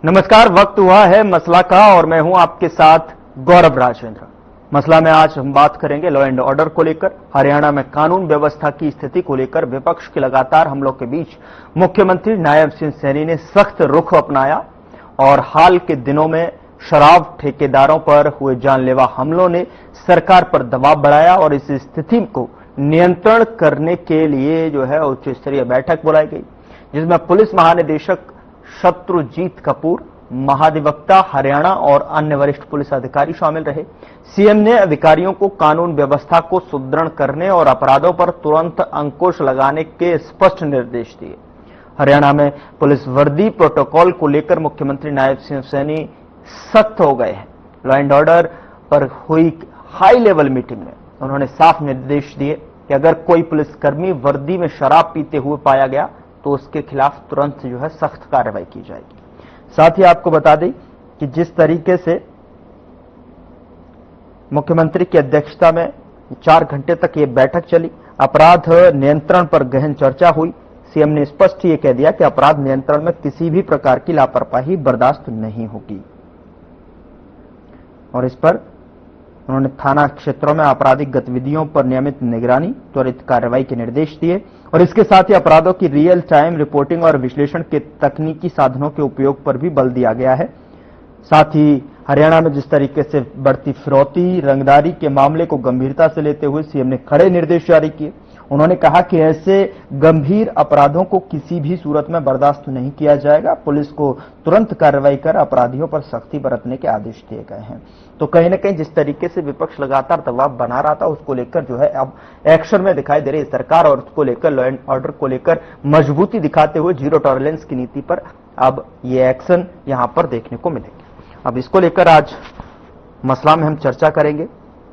नमस्कार। वक्त हुआ है मसला का और मैं हूं आपके साथ गौरव राजेंद्र। मसला में आज हम बात करेंगे लॉ एंड ऑर्डर को लेकर। हरियाणा में कानून व्यवस्था की स्थिति को लेकर विपक्ष के लगातार हमलों के बीच मुख्यमंत्री नायब सिंह सैनी ने सख्त रुख अपनाया और हाल के दिनों में शराब ठेकेदारों पर हुए जानलेवा हमलों ने सरकार पर दबाव बढ़ाया और इस स्थिति को नियंत्रण करने के लिए उच्च स्तरीय बैठक बुलाई गई, जिसमें पुलिस महानिदेशक शत्रुजीत कपूर, महाधिवक्ता हरियाणा और अन्य वरिष्ठ पुलिस अधिकारी शामिल रहे। सीएम ने अधिकारियों को कानून व्यवस्था को सुदृढ़ करने और अपराधों पर तुरंत अंकुश लगाने के स्पष्ट निर्देश दिए। हरियाणा में पुलिस वर्दी प्रोटोकॉल को लेकर मुख्यमंत्री नायब सिंह सैनी सख्त हो गए हैं। लॉ एंड ऑर्डर पर हुई हाई लेवल मीटिंग में उन्होंने साफ निर्देश दिए कि अगर कोई पुलिसकर्मी वर्दी में शराब पीते हुए पाया गया तो उसके खिलाफ तुरंत सख्त कार्रवाई की जाएगी। साथ ही आपको बता दें कि जिस तरीके से मुख्यमंत्री की अध्यक्षता में 4 घंटे तक ये बैठक चली, अपराध नियंत्रण पर गहन चर्चा हुई। सीएम ने स्पष्ट ये कह दिया कि अपराध नियंत्रण में किसी भी प्रकार की लापरवाही बर्दाश्त नहीं होगी और इस पर उन्होंने थाना क्षेत्रों में आपराधिक गतिविधियों पर नियमित निगरानी, त्वरित कार्रवाई के निर्देश दिए और इसके साथ ही अपराधों की रियल टाइम रिपोर्टिंग और विश्लेषण के तकनीकी साधनों के उपयोग पर भी बल दिया गया है। साथ ही हरियाणा में जिस तरीके से बढ़ती फिरौती, रंगदारी के मामले को गंभीरता से लेते हुए सीएम ने कड़े निर्देश जारी किए। उन्होंने कहा कि ऐसे गंभीर अपराधों को किसी भी सूरत में बर्दाश्त नहीं किया जाएगा। पुलिस को तुरंत कार्रवाई कर अपराधियों पर सख्ती बरतने के आदेश दिए गए हैं। तो कहीं ना कहीं जिस तरीके से विपक्ष लगातार दबाव बना रहा था उसको लेकर अब एक्शन में दिखाई दे रही है सरकार और उसको लेकर लॉ एंड ऑर्डर को लेकर मजबूती दिखाते हुए जीरो टॉलरेंस की नीति पर अब ये एक्शन यहां पर देखने को मिलेंगे। अब इसको लेकर आज मसला में हम चर्चा करेंगे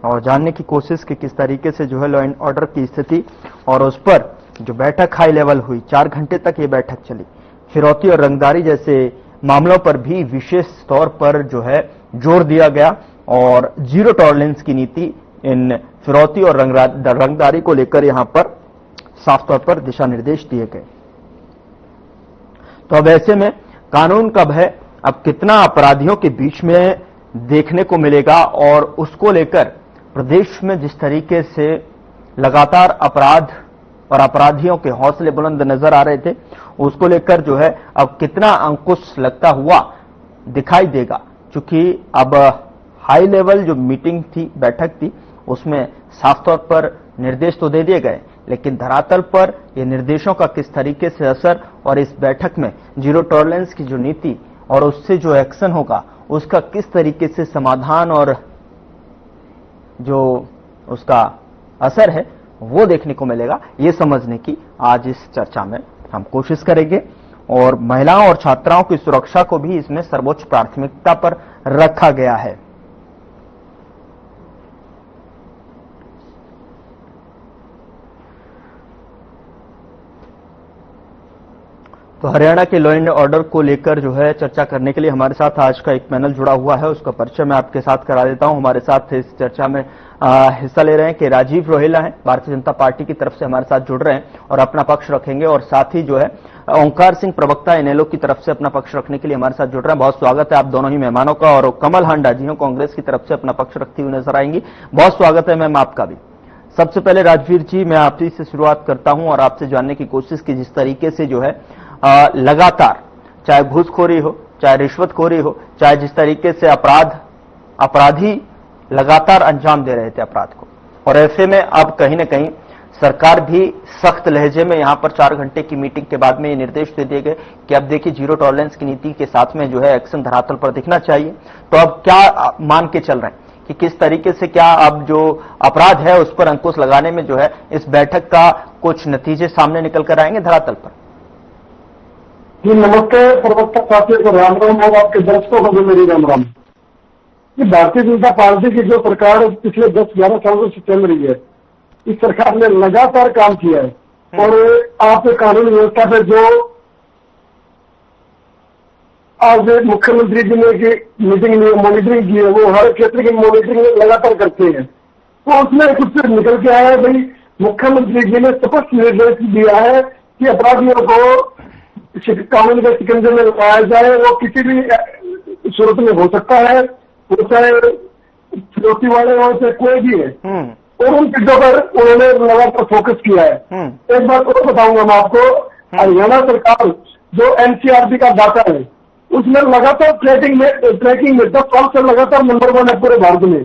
और जानने की कोशिश कि किस तरीके से लॉ एंड ऑर्डर की स्थिति और उस पर जो बैठक हाई लेवल हुई, 4 घंटे तक ये बैठक चली, फिरौती और रंगदारी जैसे मामलों पर भी विशेष तौर पर जोर दिया गया और जीरो टॉलरेंस की नीति इन फिरौती और रंगदारी को लेकर यहां पर साफ तौर पर दिशा निर्देश दिए गए। तो अब ऐसे में कानून का भय अब कितना अपराधियों के बीच में देखने को मिलेगा और उसको लेकर प्रदेश में जिस तरीके से लगातार अपराध और अपराधियों के हौसले बुलंद नजर आ रहे थे उसको लेकर अब कितना अंकुश लगता हुआ दिखाई देगा। क्योंकि अब हाई लेवल जो मीटिंग थी, बैठक थी, उसमें साफ तौर पर निर्देश तो दे दिए गए, लेकिन धरातल पर ये निर्देशों का किस तरीके से असर और इस बैठक में जीरो टॉलरेंस की जो नीति और उससे जो एक्शन होगा उसका किस तरीके से समाधान और जो उसका असर है वो देखने को मिलेगा, ये समझने की आज इस चर्चा में हम कोशिश करेंगे और महिलाओं और छात्राओं की सुरक्षा को भी इसमें सर्वोच्च प्राथमिकता पर रखा गया है। तो हरियाणा के लॉ एंड ऑर्डर को लेकर चर्चा करने के लिए हमारे साथ आज का एक पैनल जुड़ा हुआ है, उसका परिचय मैं आपके साथ करा देता हूं। हमारे साथ इस चर्चा में हिस्सा ले रहे हैं कि राजीव रोहिला हैं, भारतीय जनता पार्टी की तरफ से हमारे साथ जुड़ रहे हैं और अपना पक्ष रखेंगे और साथ ही ओंकार सिंह प्रवक्ता इनेलो की तरफ से अपना पक्ष रखने के लिए हमारे साथ जुड़ रहे हैं। बहुत स्वागत है आप दोनों ही मेहमानों का। और कमल हांडा जी कांग्रेस की तरफ से अपना पक्ष रखती हुई नजर आएंगी। बहुत स्वागत है मैम आपका भी। सबसे पहले राजवीर जी, मैं आप ही से शुरुआत करता हूं और आपसे जानने की कोशिश की जिस तरीके से लगातार चाहे घूसखोरी हो, चाहे रिश्वतखोरी हो, चाहे जिस तरीके से अपराधी लगातार अंजाम दे रहे थे अपराध को, और ऐसे में अब कहीं ना कहीं सरकार भी सख्त लहजे में यहां पर 4 घंटे की मीटिंग के बाद में ये निर्देश दे दिए गए कि अब देखिए जीरो टॉलरेंस की नीति के साथ में एक्शन धरातल पर दिखना चाहिए। तो अब क्या मान के चल रहे हैं कि किस तरीके से क्या अब जो अपराध है उस पर अंकुश लगाने में इस बैठक का कुछ नतीजे सामने निकल कर आएंगे धरातल पर? जी नमस्ते प्रवक्ता साथियों को राम राम और आपके दर्शकों को भी मेरी राम राम। ये भारतीय जनता पार्टी की जो सरकार पिछले 10-11 सालों से चल रही है, इस सरकार ने लगातार काम किया है और आप कानून व्यवस्था पे जो आज मुख्यमंत्री जी ने मीटिंग मॉनिटरिंग की है वो हर क्षेत्र की मॉनिटरिंग लगातार करते हैं। तो उसमें कुछ निकल के आया है भाई, मुख्यमंत्री जी ने स्पष्ट निर्देश दिया है कि अपराधियों को कानून के शिकंजे में लगाया जाए, वो किसी भी सूरत में हो सकता है, वो चाहे फिरौती वाले हो, चाहे कोई भी है। और उन चीजों पर उन्होंने लगातार फोकस किया है। एक बात और बताऊंगा मैं आपको, हरियाणा सरकार जो एनसीआरबी का डाटा है उसमें लगातार ट्रैकिंग में 10 साल से लगातार नंबर 1 है पूरे भारत में।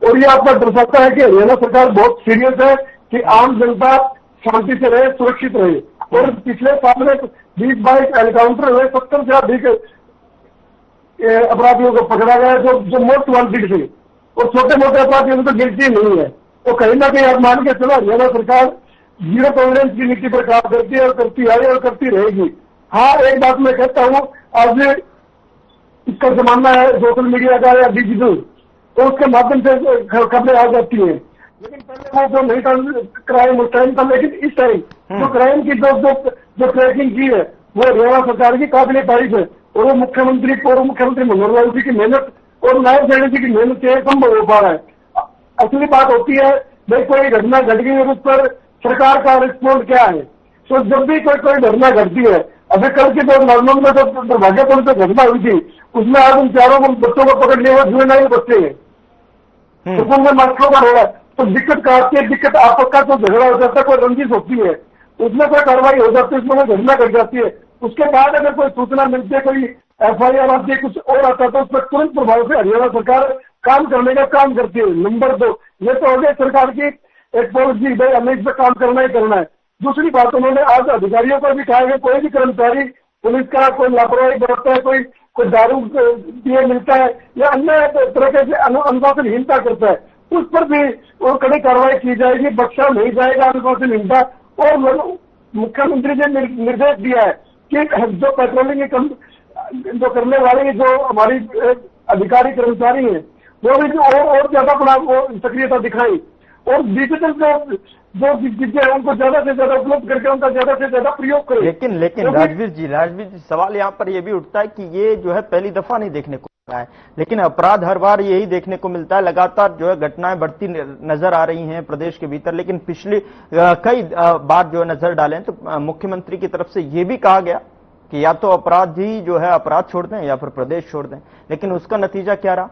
और ये आपको दर्शाता है कि हरियाणा सरकार बहुत सीरियस है कि आम जनता शांति से रहे, सुरक्षित रहे। और पिछले साल में 20-22 एनकाउंटर हुए, 70 से अधिक अपराधियों को पकड़ा गया जो मोस्ट वांटेड थे, और छोटे मोटे अपराधियों में तो गिनती नहीं है। तो कहीं ना कहीं आप मान के चलो, हरियाणा सरकार जीरो टॉलरेंस की नीति पर काम करती है और करती आई और करती रहेगी। हाँ, एक बात मैं कहता हूँ, आज इसका जमाना है सोशल मीडिया का या डिजिटल, तो उसके माध्यम से खबरें आ जाती हैं। लेकिन पहले वो जो नहीं था क्राइम उस टाइम था, लेकिन इस टाइम जो क्राइम की जो ट्रैकिंग की है वो हरियाणा सरकार की काबिल तारीफ है। और वो पूर्व मुख्यमंत्री मनोहर लाल जी की मेहनत और नायब सैनी जी की मेहनत से संभव हो पा रहा है। असली बात होती है भाई, कोई घटना घट गई और उस पर सरकार का रिस्पॉन्ड क्या है। तो जब भी कोई घटना घटती है, अभी कल की जो नॉर्मल में जो दुर्भाग्यपूर्ण जो घटना हुई थी उसमें आज उन चारों बच्चों को पकड़ लिया, जुवेनाइल बच्चे हैं, तो उनमें मास्टरों का रोड़ा। तो दिक्कत काटती है, दिक्कत आपस का जो झगड़ा हो जाता है, कोई रंजिश होती है, उसमें कोई कार्रवाई हो जाती है, उसमें कोई घटना घट जाती है, उसके बाद अगर कोई सूचना मिलती है, कोई एफआईआर आती है, कुछ और आता है, तो उस पर तुरंत प्रभाव से हरियाणा सरकार काम करने का काम करती है। नंबर 2, ये तो हो गया सरकार की एक पॉलिसी, भाई हमें इस पर काम करना ही करना है। दूसरी बात, उन्होंने आज अधिकारियों को भी कहा है कि कोई भी कर्मचारी पुलिस का कोई लापरवाही बरतता है, कोई दारू पिए मिलता है या अन्य तरह से अनुशासनहीनता करता है, उस पर भी वो कड़ी कार्रवाई की जाएगी, बख्शा नहीं जाएगा अनुशासनहीनता। और मुख्यमंत्री ने निर्देश दिया है कि जो पेट्रोलिंग जो करने वाले जो हमारी अधिकारी कर्मचारी हैं वो भी और ज्यादा अपना वो सक्रियता दिखाई, और डिजिटल जो चीजें हैं उनको ज्यादा से ज्यादा उपलब्ध करके उनका ज्यादा से ज्यादा प्रयोग करें। लेकिन राजवीर जी सवाल यहाँ पर यह भी उठता है कि ये जो है पहली दफा नहीं देखने को मिला है, लेकिन अपराध हर बार यही देखने को मिलता है, लगातार जो है घटनाएं बढ़ती नजर आ रही हैं प्रदेश के भीतर। लेकिन पिछली कई बार जो है नजर डालें तो मुख्यमंत्री की तरफ से ये भी कहा गया कि या तो अपराधी जो है अपराध छोड़ दें या फिर प्रदेश छोड़ दें, लेकिन उसका नतीजा क्या रहा?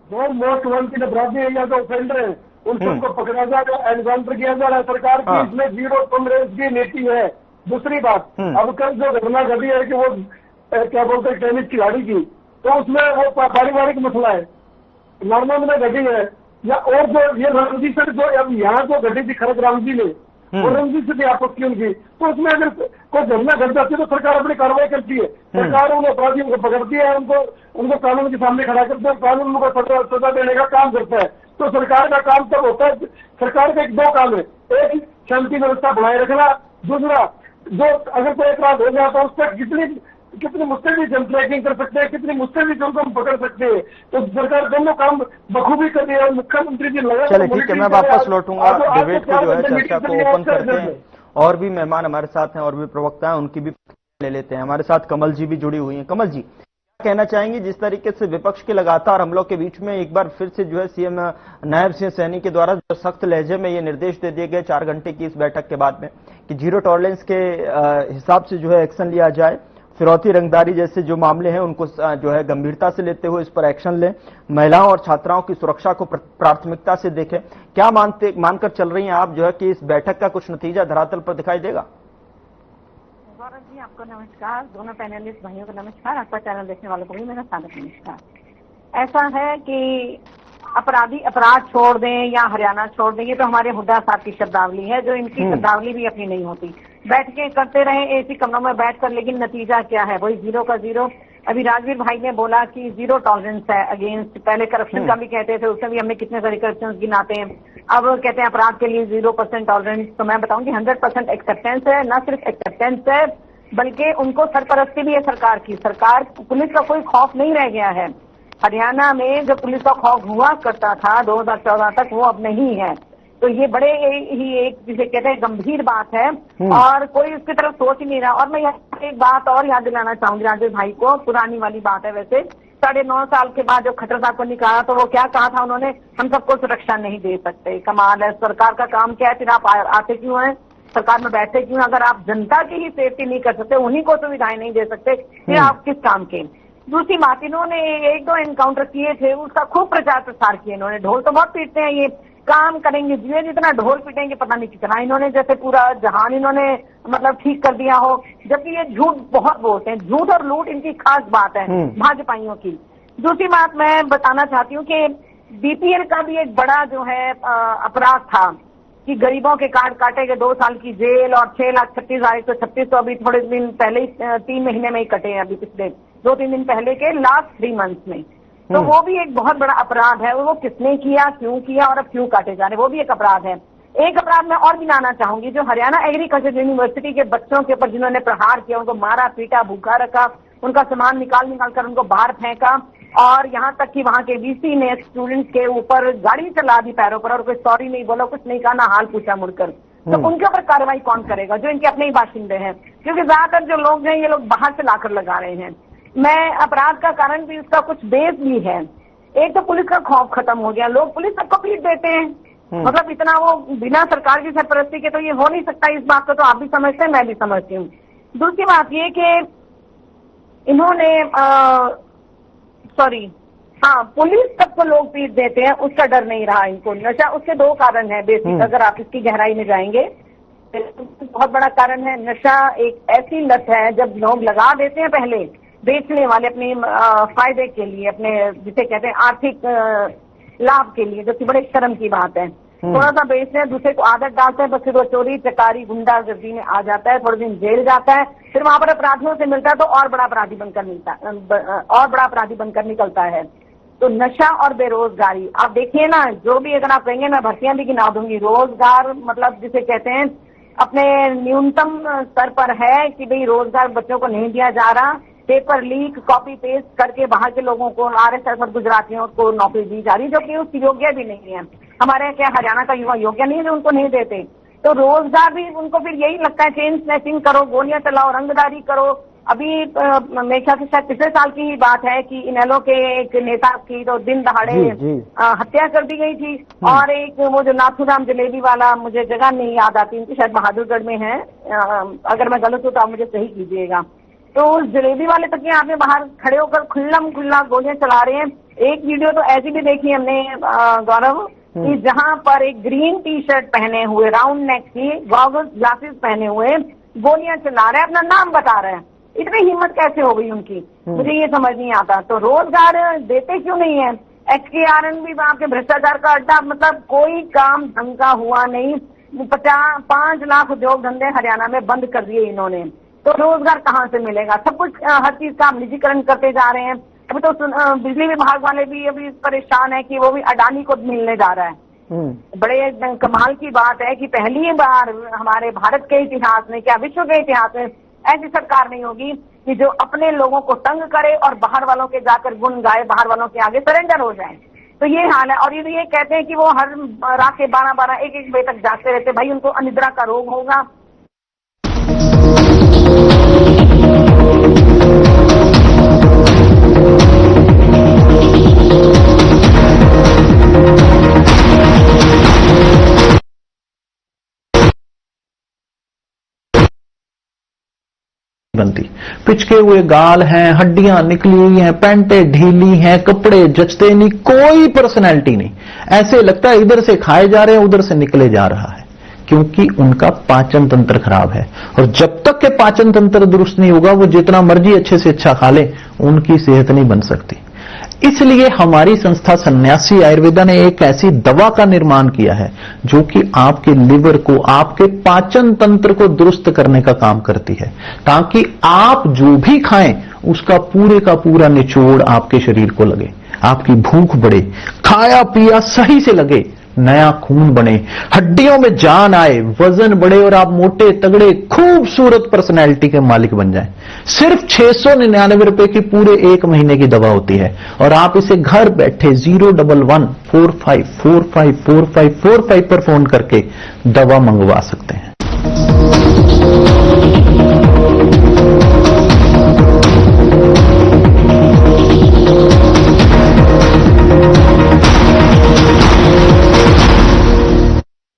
जो मोस्ट वांटेड अपराधी है या जो ऑफेंडर है उन सबको पकड़ा जा रहा है, एनकाउंटर किया जा रहा है। सरकार की इसमें जीरो टॉलरेंस की नीति है। दूसरी बात, अब कल जो घटना घटी है कि वो क्या बोलते हैं टेनिस खिलाड़ी की, तो उसमें वो पारिवारिक मसला है, नॉर्मल में घटी है, या और जो ये रंजी सर जो अब यहाँ जो घटी थी खरग रामजी में, वो रंजी से भी आपस की उनकी, तो उसमें अगर कोई घटना घट जाती है तो सरकार अपनी कार्रवाई करती है। सरकार उन अपराधियों को पकड़ती है, उनको कानून के सामने खड़ा करते हैं, कानून उनको सजा देने का काम करता है। तो सरकार का काम तब होता है, सरकार का 2 काम है, एक शांति व्यवस्था बनाए रखना, दूसरा जो अगर कोई अपराध हो गया तो उस पर कितनी मुश्किल भी हम ट्रैकिंग कर सकते हैं, कितनी मुश्किल भी उनको हम पकड़ सकते हैं। तो सरकार दोनों काम बखूबी कर रही है। मुख्यमंत्री जी लगा। चलिए ठीक है, मैं वापस लौटूंगा डिबेट को जो है चर्चा को ओपन करते हैं। और भी मेहमान हमारे साथ हैं और भी प्रवक्ता हैं, उनकी भी ले लेते हैं। हमारे साथ कमल जी भी जुड़ी हुई हैं। कमल जी, क्या कहना चाहेंगे जिस तरीके से विपक्ष के लगातार हमलों के बीच में एक बार फिर से जो है सीएम नायब सिंह सैनी के द्वारा जो सख्त लहजे में ये निर्देश दे दिए गए 4 घंटे की इस बैठक के बाद में कि जीरो टॉलरेंस के हिसाब से जो है एक्शन लिया जाए, फिरौती रंगदारी जैसे जो मामले हैं उनको जो है गंभीरता से लेते हुए इस पर एक्शन लें, महिलाओं और छात्राओं की सुरक्षा को प्राथमिकता से देखें। क्या मानकर चल रही हैं आप जो है कि इस बैठक का कुछ नतीजा धरातल पर दिखाई देगा? गौरव जी, आपको नमस्कार। दोनों पैनलिस्ट भाइयों को नमस्कार। आपका चैनल देखने वालों को भी मेरा सादर नमस्कार। ऐसा है कि अपराधी अपराध छोड़ दें या हरियाणा छोड़ दें, ये तो हमारे हुड्डा साहब की शब्दावली है, जो इनकी शब्दावली भी अपनी नहीं होती। बैठ के करते रहे ऐसी कमरों में बैठकर, लेकिन नतीजा क्या है? वही जीरो का जीरो। अभी राजवीर भाई ने बोला कि जीरो टॉलरेंस है अगेंस्ट, पहले करप्शन का भी कहते थे, उसमें भी हमने कितने सारे करप्शन गिनाते हैं। अब कहते हैं अपराध के लिए 0% टॉलरेंस। तो मैं बताऊंगी 100% एक्सेप्टेंस है। न सिर्फ एक्सेप्टेंस है बल्कि उनको सरपरस्ती भी है सरकार की। सरकार पुलिस का कोई खौफ नहीं रह गया है। हरियाणा में जो पुलिस का खौफ हुआ करता था 2014 तक, वो अब नहीं है। तो ये बड़े ही एक जिसे कहते हैं गंभीर बात है और कोई उसकी तरफ सोच ही नहीं रहा। और मैं यहाँ एक बात और याद दिलाना चाहूंगी राजेश भाई को, पुरानी वाली बात है वैसे। 9.5 साल के बाद जो खट्टर साहब को निकाला तो वो क्या कहा था उन्होंने? हम सबको सुरक्षा नहीं दे सकते। कमाल है, सरकार का काम क्या है, फिर आप आते क्यों हैं? सरकार में बैठे क्यों? अगर आप जनता की ही सेफ्टी नहीं कर सकते, उन्हीं को सुविधाएं नहीं दे सकते, फिर आप किस काम के? दूसरी बात, इन्होंने 1-2 एनकाउंटर किए थे, उसका खूब प्रचार प्रसार किया इन्होंने। ढोल तो बहुत पीटते हैं, ये काम करेंगे जिए, जितना ढोल पीटेंगे पता नहीं कितना। इन्होंने जैसे पूरा जहान इन्होंने मतलब ठीक कर दिया हो, जबकि ये झूठ बहुत बोलते हैं। झूठ और लूट इनकी खास बात है भाजपाइयों की। दूसरी बात मैं बताना चाहती हूँ कि बीपीएल का भी एक बड़ा जो है अपराध था कि गरीबों के कार्ड काटे गए, 2 साल की जेल और 6,36,136 तो अभी थोड़े दिन पहले 3 महीने में ही कटे हैं, अभी पिछले 2-3 दिन पहले के लास्ट 3 मंथ्स में। तो वो भी एक बहुत बड़ा अपराध है। वो किसने किया, क्यों किया और अब क्यों काटे जा रहे, वो भी एक अपराध है। एक अपराध मैं और गिनाना चाहूंगी, जो हरियाणा एग्रीकल्चर यूनिवर्सिटी के बच्चों के ऊपर जिन्होंने प्रहार किया, उनको मारा पीटा, भूखा रखा, उनका सामान निकाल कर उनको बाहर फेंका, और यहाँ तक कि वहां के वीसी ने स्टूडेंट्स के ऊपर गाड़ी चला दी पैरों पर, और कोई सॉरी नहीं बोला, कुछ नहीं कहा, ना हाल पूछा मुड़कर। तो उनके ऊपर कार्रवाई कौन करेगा, जो इनके अपने ही बाशिंदे हैं? क्योंकि ज्यादातर जो लोग हैं ये लोग बाहर से लाकर लगा रहे हैं। मैं अपराध का कारण भी उसका कुछ बेस भी है। एक तो पुलिस का खौफ खत्म हो गया, लोग पुलिस सबको पीट देते हैं, मतलब इतना वो बिना सरकार की सरपरस्ती के तो ये हो नहीं सकता। इस बात को तो आप भी समझते हैं, मैं भी समझती हूँ। दूसरी बात ये कि इन्होंने पुलिस सबको लोग पीट देते हैं, उसका डर नहीं रहा इनको। नशा, उसके 2 कारण है बेसिक, अगर आप इसकी गहराई में जाएंगे। बहुत बड़ा कारण है नशा, एक ऐसी लत है जब लोग लगा देते हैं पहले बेचने वाले अपने फायदे के लिए, अपने जिसे कहते हैं आर्थिक लाभ के लिए, जो कि बड़े शर्म की बात है। थोड़ा सा बेचते हैं, दूसरे को आदत डालते हैं, बस फिर वो चोरी चकारी गुंडागर्दी में आ जाता है, थोड़े दिन जेल जाता है, फिर वहां पर अपराधियों से मिलता है तो और बड़ा अपराधी बनकर निकलता है। तो नशा और बेरोजगारी, आप देखिए ना, जो भी अगर आप कहेंगे, मैं भर्तियां भी गिना दूंगी, रोजगार मतलब जिसे कहते हैं अपने न्यूनतम स्तर पर है कि भाई रोजगार बच्चों को नहीं दिया जा रहा, पेपर लीक कॉपी पेस्ट करके बाहर के लोगों को, RSS और गुजरातियों को नौकरी दी जा रही, जो कि उस योग्य भी नहीं है। हमारे क्या हरियाणा का युवा योग्य नहीं है जो उनको नहीं देते? तो रोजगार भी उनको फिर यही लगता है, चेन स्नैचिंग करो, गोलियां चलाओ, रंगदारी करो। अभी मेरे ख्याल से शायद पिछले साल की ही बात है कि इनेलो के एक नेता की तो दिन दहाड़े हत्या कर दी गई थी। और एक वो जो नाथूराम जलेबी वाला, मुझे जगह नहीं याद आती उनकी, शायद बहादुरगढ़ में है, अगर मैं गलत हूँ तो आप मुझे सही कीजिएगा। तो उस जलेबी वाले तक के आपने बाहर खड़े होकर खुल्लम खुल्ला गोलियां चला रहे हैं। एक वीडियो तो ऐसी भी देखी हमने गौरव, कि जहां पर एक ग्रीन टी शर्ट पहने हुए, राउंड नेक की, गॉगल्स ग्लासेस पहने हुए गोलियां चला रहे हैं, अपना नाम बता रहे हैं। इतनी हिम्मत कैसे हो गई उनकी, मुझे ये समझ नहीं आता। तो रोजगार देते क्यों नहीं है? HKRN भी वहां के भ्रष्टाचार का अड्डा, मतलब कोई काम ढंग का हुआ नहीं। 5 लाख उद्योग धंधे हरियाणा में बंद कर दिए इन्होंने, तो रोजगार कहाँ से मिलेगा? सब कुछ हर चीज का निजीकरण करते जा रहे हैं। अभी तो बिजली विभाग वाले भी अभी परेशान है कि वो भी अडानी को मिलने जा रहा है। बड़े कमाल की बात है कि पहली बार हमारे भारत के इतिहास में, क्या विश्व के इतिहास में, ऐसी सरकार नहीं होगी कि जो अपने लोगों को तंग करे और बाहर वालों के जाकर गुण गाए, बाहर वालों के आगे सरेंडर हो जाए। तो ये हाल है। और ये कहते हैं कि वो हर रात के 12-12, 1-1 बजे तक जागते रहते। भाई उनको अनिद्रा का रोग होगा। बनती, पिचके हुए गाल हैं, हड्डियां निकली हुई हैं, पैंटें ढीली हैं, कपड़े जचते नहीं, कोई पर्सनैलिटी नहीं। ऐसे लगता है इधर से खाए जा रहे हैं, उधर से निकले जा रहा है, क्योंकि उनका पाचन तंत्र खराब है। और जब तक के पाचन तंत्र दुरुस्त नहीं होगा, वो जितना मर्जी अच्छे से अच्छा खा ले, उनकी सेहत नहीं बन सकती। इसलिए हमारी संस्था सन्यासी आयुर्वेदा ने एक ऐसी दवा का निर्माण किया है जो कि आपके लिवर को, आपके पाचन तंत्र को दुरुस्त करने का काम करती है, ताकि आप जो भी खाएं उसका पूरे का पूरा निचोड़ आपके शरीर को लगे, आपकी भूख बढ़े, खाया पिया सही से लगे, नया खून बने, हड्डियों में जान आए, वजन बढ़े और आप मोटे तगड़े खूबसूरत पर्सनैलिटी के मालिक बन जाएं। सिर्फ 699 रुपए की पूरे 1 महीने की दवा होती है और आप इसे घर बैठे 01145454545 पर फोन करके दवा मंगवा सकते हैं।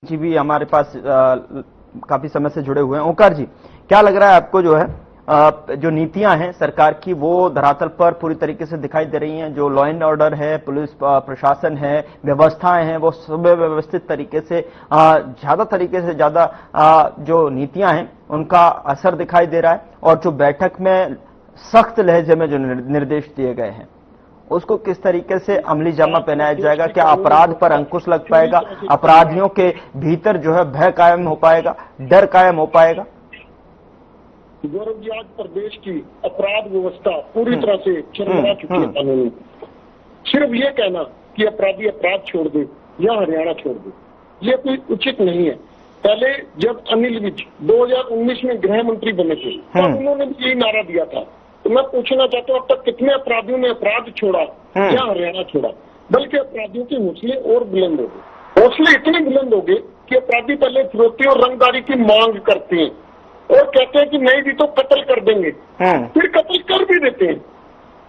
जी भी हमारे पास काफी समय से जुड़े हुए हैं। ओंकार जी, क्या लग रहा है आपको जो है जो नीतियां हैं सरकार की वो धरातल पर पूरी तरीके से दिखाई दे रही हैं? जो लॉ एंड ऑर्डर है, पुलिस प्रशासन है, व्यवस्थाएं हैं, वो सुव्यवस्थित तरीके से ज्यादा जो नीतियां हैं उनका असर दिखाई दे रहा है? और जो बैठक में सख्त लहजे में जो निर्देश दिए गए हैं उसको किस तरीके से अमली जामा पहनाया जाएगा? क्या अपराध पर अंकुश लग पाएगा? अपराधियों के भीतर जो है भय कायम हो पाएगा, डर कायम हो पाएगा? गौरव जी, आज प्रदेश की अपराध व्यवस्था पूरी तरह से चरमरा चुकी है कानून में। सिर्फ ये कहना कि अपराधी अपराध छोड़ दे या हरियाणा छोड़ दे, ये कोई उचित नहीं है। पहले जब अनिल विज 2019 में गृह मंत्री बने थे तब उन्होंने भी यही नारा दिया था। तो मैं पूछना चाहता हूँ, अब तक कितने अपराधियों ने अपराध छोड़ा या हरियाणा छोड़ा? बल्कि अपराधियों के हौसले और बुलंद हो गए। हौसले इतने बुलंद हो गए कि अपराधी पहले फिरौती और रंगदारी की मांग करते हैं और कहते हैं कि नहीं भी तो कत्ल कर देंगे, फिर कत्ल कर भी देते हैं।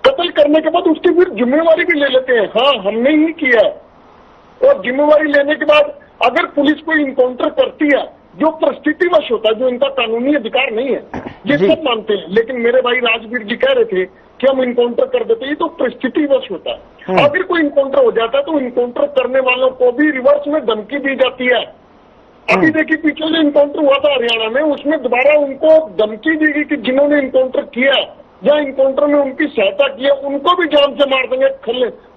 कत्ल करने के बाद उसकी फिर जिम्मेवारी भी ले लेते हैं, हाँ हमने ही किया है। और जिम्मेवारी लेने के बाद अगर पुलिस को इनकाउंटर करती है, जो परिस्थितिवश होता है, जो इनका कानूनी अधिकार नहीं है, ये सब मानते हैं। लेकिन मेरे भाई राजवीर जी कह रहे थे कि हम इनकाउंटर कर देते हैं, ये तो परिस्थितिवश होता है। अगर कोई इनकाउंटर हो जाता है तो इनकाउंटर करने वालों को भी रिवर्स में धमकी दी जाती है। अभी देखिए, पीछे जो इनकाउंटर हुआ था हरियाणा में, उसमें दोबारा उनको धमकी दी गई कि जिन्होंने इनकाउंटर किया या इनकाउंटर में उनकी सहायता की है उनको भी जान से मार देंगे,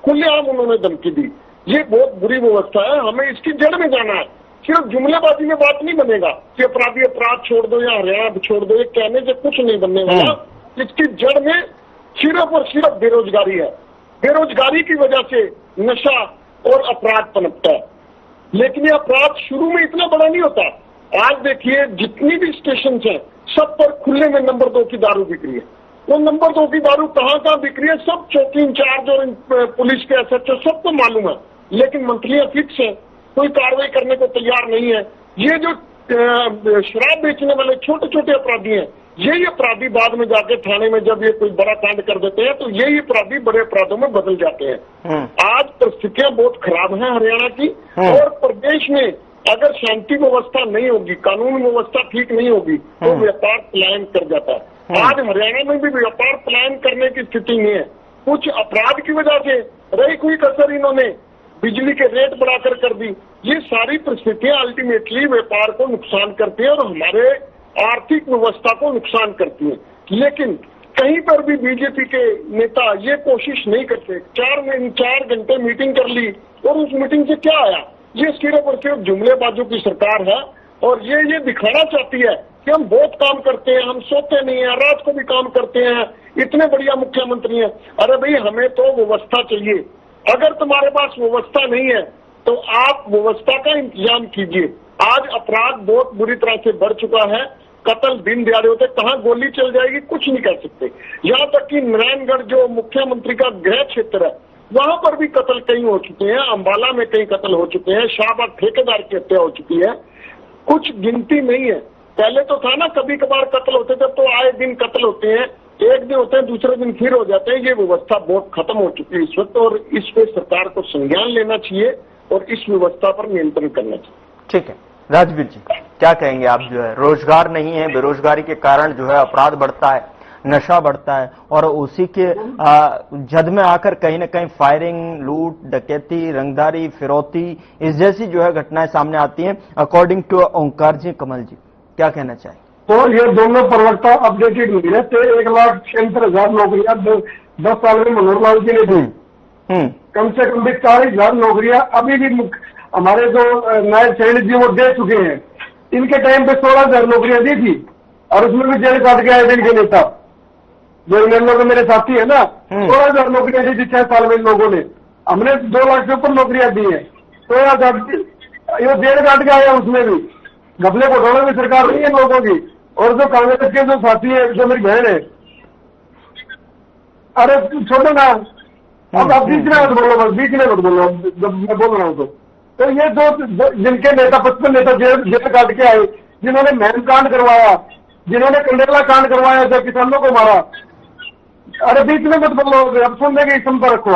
खुलेआम उन्होंने धमकी दी। ये बहुत बुरी व्यवस्था है, हमें इसकी जड़ में जाना है। सिर्फ जुमलेबाजी में बात नहीं बनेगा कि अपराधी अपराध छोड़ दो या हरियाणा छोड़ दो, ये कहने से कुछ नहीं बनने वाला। इसकी जड़ में सिर्फ और सिर्फ बेरोजगारी है। बेरोजगारी की वजह से नशा और अपराध पनपता है। लेकिन ये अपराध शुरू में इतना बड़ा नहीं होता। आज देखिए, जितनी भी स्टेशन हैं सब पर खुले में नंबर 2 की दारू बिक रही है। वो नंबर 2 की दारू कहाँ कहाँ बिक रही है, सब चौकी इंचार्ज और पुलिस के एसएचओ सबको मालूम है। लेकिन मंथलियां फिक्स है, कोई कार्रवाई करने को तैयार नहीं है। ये जो शराब बेचने वाले छोटे छोटे अपराधी हैं, यही अपराधी बाद में जाके थाने में जब ये कोई बड़ा कांड कर देते हैं तो यही अपराधी बड़े अपराधों में बदल जाते हैं। आज परिस्थितियां बहुत खराब हैं हरियाणा की, और प्रदेश में अगर शांति व्यवस्था नहीं होगी, कानून व्यवस्था ठीक नहीं होगी तो व्यापार पलायन कर जाता है। आज हरियाणा में भी व्यापार पलायन करने की स्थिति नहीं है। कुछ अपराध की वजह से रही कोई कसर इन्होंने बिजली के रेट बढ़ाकर कर दी। ये सारी परिस्थितियां अल्टीमेटली व्यापार को नुकसान करती है और हमारे आर्थिक व्यवस्था को नुकसान करती है। लेकिन कहीं पर भी बीजेपी के नेता ये कोशिश नहीं करते। 4 घंटे मीटिंग कर ली और उस मीटिंग से क्या आया? ये सिर्फ और सिर्फ जुमलेबाजों की सरकार है और ये दिखाना चाहती है कि हम बहुत काम करते हैं, हम सोते नहीं है, रात को भी काम करते हैं, इतने बढ़िया मुख्यमंत्री हैं। अरे भाई, हमें तो व्यवस्था चाहिए। अगर तुम्हारे पास व्यवस्था नहीं है तो आप व्यवस्था का इंतजाम कीजिए। आज अपराध बहुत बुरी तरह से बढ़ चुका है। कत्ल दिन दिहाड़े होते, कहाँ गोली चल जाएगी कुछ नहीं कह सकते। यहाँ तक कि नारायणगढ़ जो मुख्यमंत्री का गृह क्षेत्र है वहां पर भी कत्ल कई हो चुके हैं। अंबाला में कई कत्ल हो चुके हैं। शाहबाद ठेकेदार की हत्या हो चुकी है। कुछ गिनती नहीं है। पहले तो था ना, कभी कभार कत्ल होते थे, तो आए दिन कत्ल होते हैं, एक दिन होते हैं दूसरे दिन फिर हो जाते हैं। ये व्यवस्था बहुत खत्म हो चुकी है इस वक्त और इस पे सरकार को संज्ञान लेना चाहिए और इस व्यवस्था पर नियंत्रण करना चाहिए। ठीक है, राजवीर जी क्या कहेंगे आप? जो है रोजगार नहीं है, बेरोजगारी के कारण जो है अपराध बढ़ता है, नशा बढ़ता है और उसी के जद में आकर कहीं ना कहीं फायरिंग, लूट, डकैती, रंगदारी, फिरौती इस जैसी जो है घटनाएं सामने आती हैं। अकॉर्डिंग टू ओंकार जी, कमल जी क्या कहना चाहिए? तो ये दोनों प्रवक्ता अपडेटेड नहीं है। 1,76,000 नौकरियां 10 साल में मनोहर लाल जी ने दी। कम से कम भी 40,000 नौकरियां अभी भी हमारे जो नायब सैनिक जी वो दे चुके हैं। इनके टाइम पे 16,000 नौकरियां दी थी और उसमें भी जेल काट के आए दिन के नेता जो इन लोग मेरे साथी है ना, 16,000 नौकरियां दी थी 6 साल में लोगों ने। हमने 2 लाख से ऊपर नौकरियां दी है। 16,000 ये जेल काट के आया, उसमें भी घपले घोटाले में सरकार नहीं है लोगों की। और जो कांग्रेस के जो साथी है, जो मेरी बहन है, अरे छोड़ो ना, अब आप बीच में मत बोलो, बस बीच में मत बोलो जब मैं बोल रहा हूँ। तो ये जो जिनके नेता 55 नेता जेल काट के आए, जिन्होंने मैन कांड करवाया, जिन्होंने कंडेला कांड करवाया, जो किसानों को मारा, अरे बीच में मत बोलो। अब सुनने की क्षमता रखो,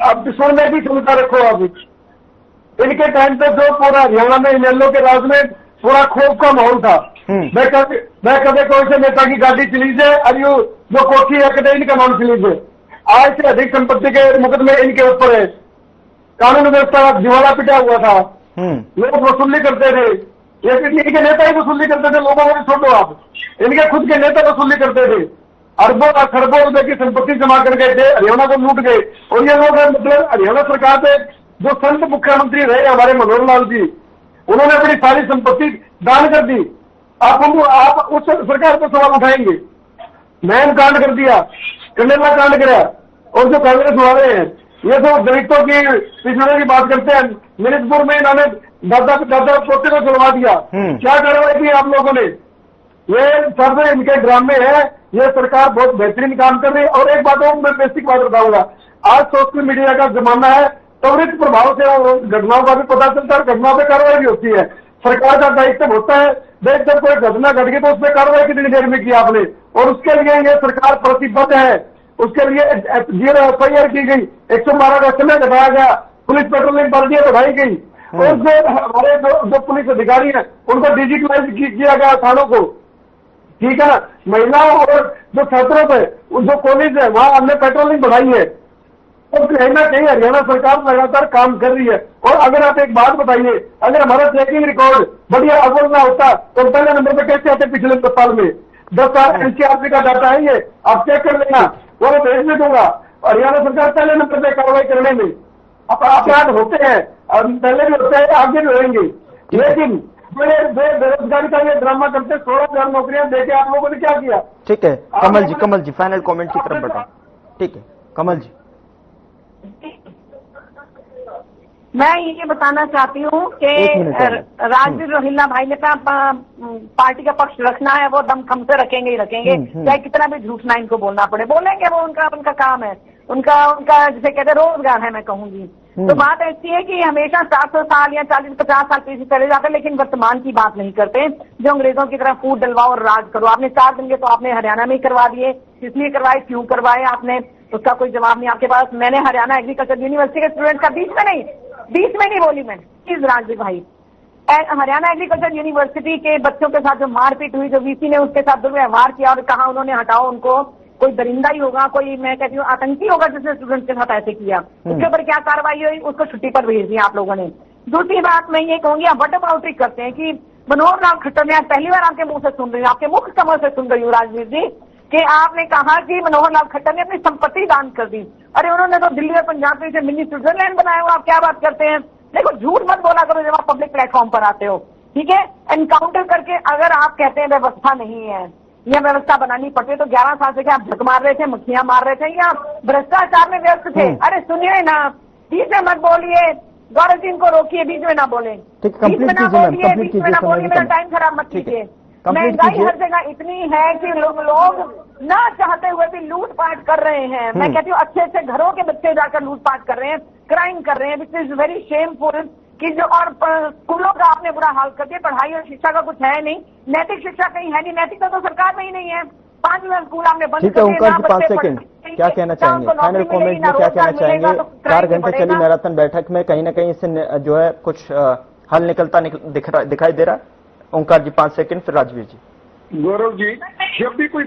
अब सुनने की क्षमता रखो। अब इनके टाइम पे जो पूरा हरियाणा में इनेलो के राज में पूरा खौफ का माहौल था। मैं कभी कोई से नेता की गाड़ी चली जाए और यो जो कोठी है कदे इनका नाम चली जाए। आज से अधिक संपत्ति के मुकदमे इनके ऊपर है। कानून व्यवस्था दिवाला पिटा हुआ था। लोग वसूली करते थे, ये इनके नेता ही वसूली करते थे। लोगों को छोड़ो आप, इनके खुद के नेता वसूली करते थे। अरबों खरबों रुपए की संपत्ति जमा कर गए थे, हरियाणा को लूट गए। और ये लोग मतलब हरियाणा सरकार पे जो संत मुख्यमंत्री रहे हमारे मनोहर लाल जी, उन्होंने अपनी सारी संपत्ति दान कर दी। आप उस सरकार पर सवाल उठाएंगे। मैन कांड कर दिया, कंडेला कांड करा, और जो कांग्रेस वाले हैं ये तो दलितों की पिछड़े की बात करते हैं। मिर्जपुर में इन्होंने दादा पोते को छुड़वा दिया। क्या कार्रवाई की आप लोगों ने? ये सब इनके ड्रामे है। ये सरकार बहुत बेहतरीन काम कर रही है। और एक बात और मैं बेसिक बात बताऊंगा, आज सोशल मीडिया का जमाना है, त्वरित प्रभाव से घटनाओं का भी पता चलता है और घटनाओं पर कार्रवाई भी होती है। सरकार का दायित्व होता है, देख जब कोई घटना घट गई तो उस पर कार्रवाई कितनी देर में की आपने, और उसके लिए ये सरकार प्रतिबद्ध है। उसके लिए 0 FIR की गई, 112 का समय घटाया गया, पुलिस पेट्रोलिंग पार्टियां बढ़ाई गई, और जो हमारे जो पुलिस अधिकारी हैं उनको डिजिटलाइज किया गया थानों को। ठीक है ना, महिलाओं और जो छात्रों पे जो कॉलेज है वहां हमने पेट्रोलिंग बढ़ाई है। और कहीं ना कहीं हरियाणा सरकार लगातार काम कर रही है। और अगर आप एक बात बताइए, अगर हमारा चेकिंग रिकॉर्ड बढ़िया अव्वल ना होता तो पहले नंबर पे कैसे आते पिछले 10 साल में? 10 साल NCRC का डाटा है, ये आप चेक कर लेना, वो मैं भेजने दूंगा। हरियाणा सरकार पहले नंबर पे कार्रवाई करने में अपराध होते हैं, पहले भी होते हैं, आगे भी होंगे। लेकिन बेरोजगारी का ये ड्रामा करते 16,000 नौकरियां देके आप लोगों ने क्या किया? ठीक है कमल जी फाइनल कमेंट की तरफ बढ़ा। ठीक है कमल जी। मैं ये बताना चाहती हूँ कि राजवीर रोहिल्ला भाई ने कहा पार्टी का पक्ष रखना है, वो दमखम से रखेंगे ही रखेंगे, चाहे कितना भी झूठ ना इनको बोलना पड़े, बोलेंगे। वो उनका काम है, उनका जिसे कहते हैं रोजगार है, मैं कहूंगी। तो बात ऐसी है कि हमेशा 700 साल या 40-50 साल पीछे चले जाते, लेकिन वर्तमान की बात नहीं करते। जो अंग्रेजों की तरह फूट डलवाओ और राज करो। आपने 4 दिन के तो आपने हरियाणा में ही करवा दिए, इसलिए करवाए, क्यों करवाए आपने, उसका कोई जवाब नहीं आपके पास। मैंने हरियाणा एग्रीकल्चर यूनिवर्सिटी के स्टूडेंट का बीच में नहीं बोली मैं, प्लीज राजवीर भाई। हरियाणा एग्रीकल्चर यूनिवर्सिटी के बच्चों के साथ जो मारपीट हुई, जो VC ने उसके साथ दुर्व्यवहार किया और कहा उन्होंने हटाओ उनको, कोई दरिंदा ही होगा, कोई मैं कहती हूँ आतंकी होगा जिसने स्टूडेंट के साथ ऐसे किया, उसके ऊपर क्या कार्रवाई हुई? उसको छुट्टी पर भेज दिया आप लोगों ने। दूसरी बात मैं ये कहूंगी, आप बटम आउटरीच करते हैं कि मनोहर लाल खट्टर ने, आज पहली बार आपके मुंह से सुन रही हूँ, आपके मुख्य कमर से सुन रही हूँ राजवीर जी, कि आपने कहा कि मनोहर लाल खट्टर ने अपनी संपत्ति दान कर दी। अरे उन्होंने तो दिल्ली और पंजाब में मिनी स्विट्जरलैंड बनाया हुआ, आप क्या बात करते हैं? देखो झूठ मत बोला करो जब आप पब्लिक प्लेटफॉर्म पर आते हो, ठीक है? एनकाउंटर करके अगर आप कहते हैं व्यवस्था नहीं है या व्यवस्था बनानी पड़ती है, तो 11 साल से क्या आप झक मार रहे थे, मक्खियां मार रहे थे, या भ्रष्टाचार में व्यस्त थे? अरे सुनिए ना, बीच में मत बोलिए, गौरव जी इनको रोकिए, बीच में ना बोले, बीच में ना बोलिए, मेरा टाइम खराब मत कीजिए। महंगाई हर जगह इतनी है कि लोग ना चाहते हुए भी लूटपाट कर रहे हैं। मैं कहती हूँ अच्छे अच्छे घरों के बच्चे जाकर लूटपाट कर रहे हैं, क्राइम कर रहे हैं, विच इज वेरी शेमफुल। कि जो और स्कूलों का आपने बुरा हाल कर दिया, पढ़ाई और शिक्षा का कुछ है नहीं, नैतिक शिक्षा कहीं है नहीं, नैतिकता तो सरकार में ही नहीं है। 5 स्कूल आपने बंद कर दिए। 5 सेकंड क्या कहना चाहेंगे फाइनल कमेंट में, क्या कहना चाहेंगे? 4 घंटे चली मैराथन बैठक में कहीं ना कहीं इससे जो है कुछ हल निकलता दिखाई दे रहा है? ओंकार जी 5 सेकंड, फिर राजवीर जी। गौरव जी जब भी कोई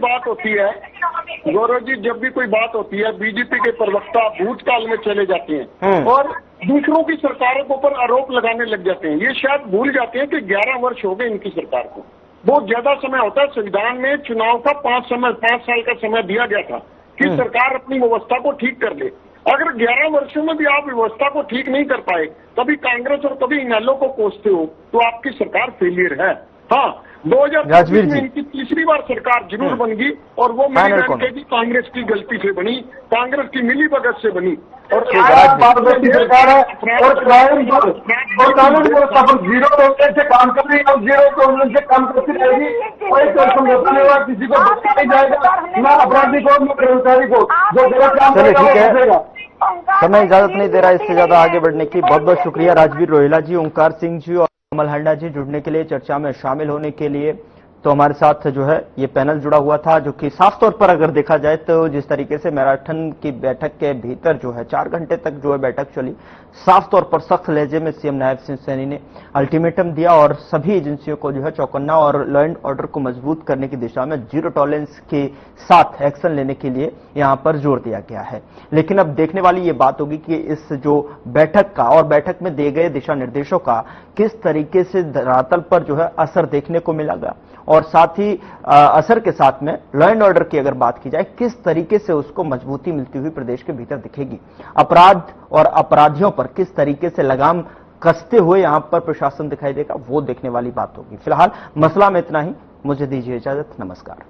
बात होती है, बीजेपी के प्रवक्ता भूतकाल में चले जाते हैं और दूसरों की सरकारों के ऊपर आरोप लगाने लग जाते हैं। ये शायद भूल जाते हैं कि 11 वर्ष हो गए इनकी सरकार को, बहुत ज्यादा समय होता है। संविधान में चुनाव का 5 साल का समय दिया गया था कि सरकार अपनी व्यवस्था को ठीक कर ले। अगर 11 वर्षों में भी आप व्यवस्था को ठीक नहीं कर पाए, कभी कांग्रेस और कभी इनेलो को कोसते हो, तो आपकी सरकार फेलियर है। हाँ, 2024 में इनकी तीसरी बार सरकार जरूर बन गई, और वो मेरी बहन कहेगी कांग्रेस की गलती से बनी, कांग्रेस की मिलीभगत से बनी। और पारदर्शी सरकार है और कानून व्यवस्था पर 0 टॉलरेंस से काम कर रही है और 0 टॉलरेंस से काम करती रहेगी। कोई समझौता नहीं होगा, किसी को बख्शा नहीं जाएगा, ना अपराधी को ना कर्मचारी को, जो गलत काम करेगा। समय इजाजत नहीं दे रहा इससे ज्यादा आगे बढ़ने की। बहुत बहुत शुक्रिया राजवीर रोहिल्ला जी, ओंकार सिंह जी और कमल हांडा जी जुड़ने के लिए, चर्चा में शामिल होने के लिए। तो हमारे साथ जो है ये पैनल जुड़ा हुआ था, जो कि साफ तौर पर अगर देखा जाए तो जिस तरीके से मैराथन की बैठक के भीतर जो है 4 घंटे तक जो है बैठक चली, साफ तौर पर सख्त लहजे में सीएम नायब सिंह सैनी ने अल्टीमेटम दिया और सभी एजेंसियों को जो है चौकन्ना और लॉ एंड ऑर्डर को मजबूत करने की दिशा में जीरो टॉलरेंस के साथ एक्शन लेने के लिए यहां पर जोर दिया गया है। लेकिन अब देखने वाली ये बात होगी कि इस जो बैठक का और बैठक में दिए गए दिशा निर्देशों का किस तरीके से धरातल पर जो है असर देखने को मिलेगा, और साथ ही असर के साथ में लॉ एंड ऑर्डर की अगर बात की जाए किस तरीके से उसको मजबूती मिलती हुई प्रदेश के भीतर दिखेगी, अपराध और अपराधियों पर किस तरीके से लगाम कसते हुए यहां पर प्रशासन दिखाई देगा, वो देखने वाली बात होगी। फिलहाल मसला में इतना ही, मुझे दीजिए इजाजत, नमस्कार।